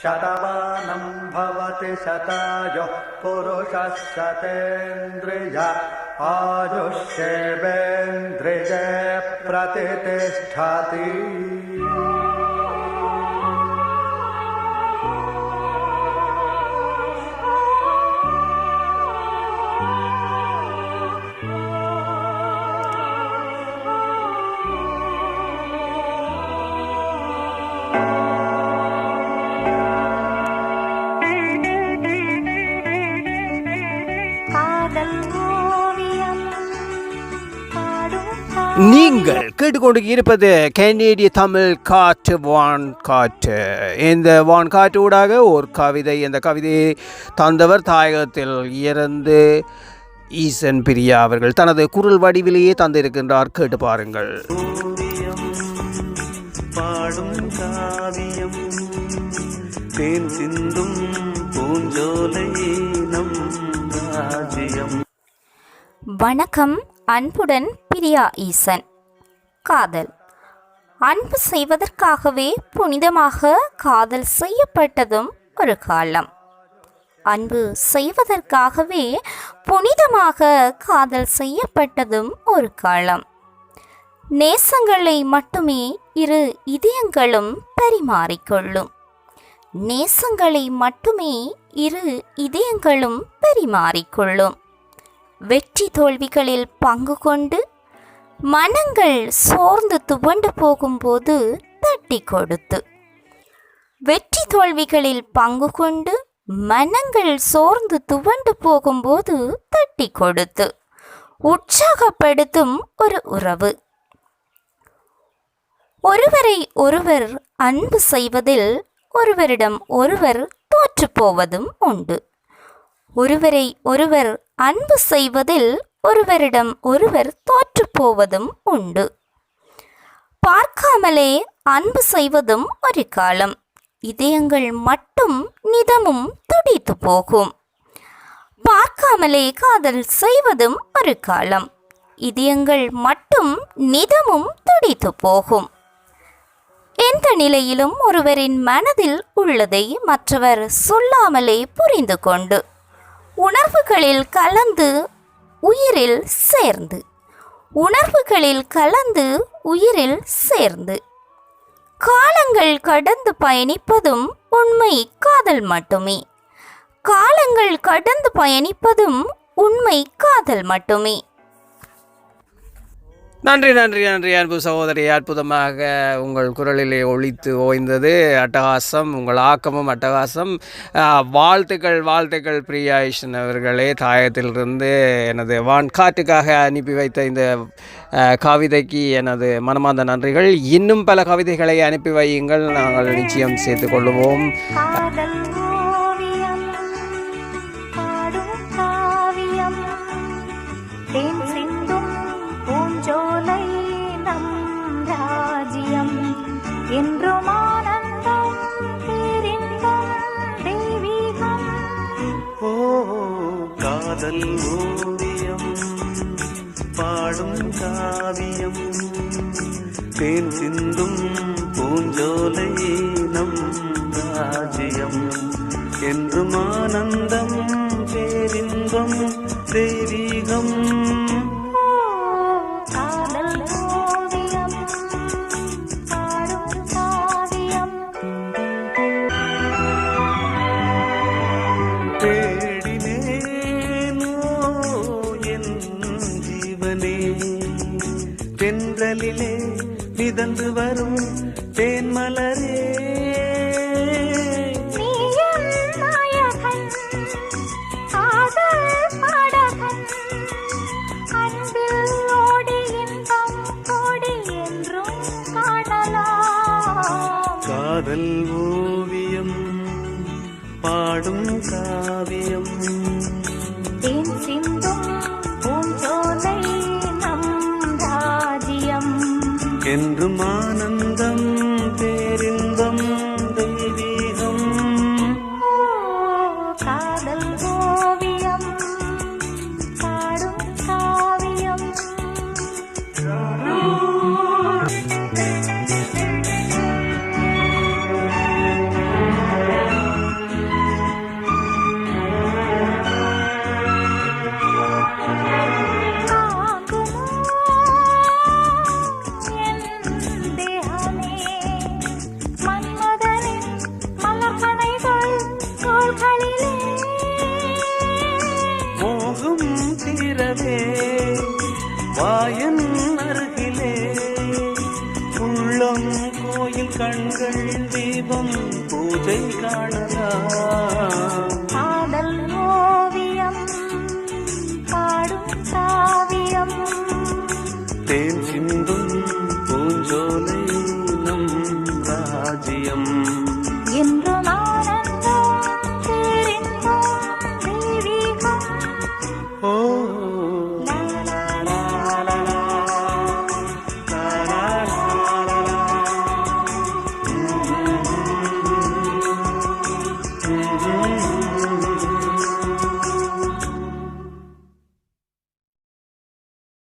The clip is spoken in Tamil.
शतमानं भवति शतायुः पुरुषः शतेन्द्रिय आयुष्येवेन्द्रिये प्रतिष्ठति. நீங்கள் கேட்டுக்கொண்டு இருப்பது கனேடிய தமிழ் காற்று வான் காற்று. இந்த வான் காற்று ஊடாக ஒரு கவிதை, இந்த கவிதையை தந்தவர் தாயகத்தில் இருந்து ஈசன் பிரியா அவர்கள் தனது குரல் வடிவிலேயே தந்திருக்கின்றார். கேட்டு பாருங்கள். பாடும் காவியம் தேன் சிந்தும் பூஞ்சோலை நம் ராஜ்யம். வணக்கம். அன்புடன் பிரியா ஈசன். காதல் அன்பு செய்வதற்காகவே புனிதமாக காதல் செய்யப்பட்டதும் ஒரு காலம். அன்பு செய்வதற்காகவே புனிதமாக காதல் செய்யப்பட்டதும் ஒரு காலம். நேசங்களை மட்டுமே இரு இதயங்களும் பரிமாறிக்கொள்ளும். நேசங்களை மட்டுமே இரு இதயங்களும் பரிமாறிக்கொள்ளும். வெற்றி தோல்விகளில் பங்கு கொண்டு மனங்கள் சோர்ந்து துவண்டு போகும்போது தட்டி கொடுத்து, வெற்றி தோல்விகளில் பங்கு கொண்டு மனங்கள் சோர்ந்து துவண்டு போகும்போது தட்டி கொடுத்து உற்சாகப்படுத்தும் ஒரு உறவு. ஒருவரை ஒருவர் அன்பு செய்வதில் ஒருவரிடம் ஒருவர் தோற்று போவதும் உண்டு. ஒருவரை ஒருவர் அன்பு செய்வதில் ஒருவரிடம் ஒருவர் தோற்று போவதும் உண்டு. பார்க்காமலே அன்பு செய்வதும் ஒரு காலம். இதயங்கள் மட்டும் நிதமும் துடித்து போகும். பார்க்காமலே காதல் செய்வதும் ஒரு காலம். இதயங்கள் மட்டும் நிதமும் துடித்து போகும். எந்த நிலையிலும் ஒருவரின் மனதில் உள்ளதை மற்றவர் சொல்லாமலே புரிந்து கொண்டு உணர்வுகளில் கலந்து உயிரில் சேர்ந்து, உணர்வுகளில் கலந்து உயிரில் சேர்ந்து காலங்கள் கடந்து பயணிப்பதும் உண்மை காதல் மட்டுமே. காலங்கள் கடந்து பயணிப்பதும் உண்மை காதல் மட்டுமே. நன்றி நன்றி நன்றி அன்பு சகோதரி. அற்புதமாக உங்கள் குரலிலே ஒலித்து ஓய்ந்தது. அட்டகாசம். உங்கள் ஆக்கமும் அட்டகாசம். வாழ்த்துக்கள் வாழ்த்துக்கள் பிரியா ஈசன் அவர்களே. தாயகத்திலிருந்து எனது வான் காற்றுக்காக அனுப்பி வைத்த இந்த கவிதைக்கு எனது மனமார்ந்த நன்றிகள். இன்னும் பல கவிதைகளை அனுப்பி வையுங்கள், நாங்கள் நிச்சயம் சேர்த்து கொள்ளுவோம். என்றும் ஆனந்தம் பேரின்பம் தெய்வீகம். ஓ காதல் ஓவியம் பாடும் காவியம் தேன் சிந்தும் பூஞ்சோலை நம் ராஜ்யம். என்றும் ஆனந்தம் பேரின்பம் தெய்வீகம். தென்றலிலே மிதந்து வரும் தேன்மலரே, காதல் ஓவியம் பாடும் காவியம் தேன் சிந்தும் பூஞ்சோலை நம் ராஜ்யம். என்றும் ஆனந்தம் பேரின்பம் தெய்வீகம். காதல் ஓவியம் பாடும் காவியம். கண்கள் தீபம் பூஜை காணலாம். காதல் ஓவியம் பாடும் காவியம் தேன் சிந்தும் பூஞ்சோலை நம் ராஜ்யம். என்றும் ஆனந்தம் பேரின்பம் தெய்வீகம். ஓ லா, லா, லா, லா, லா.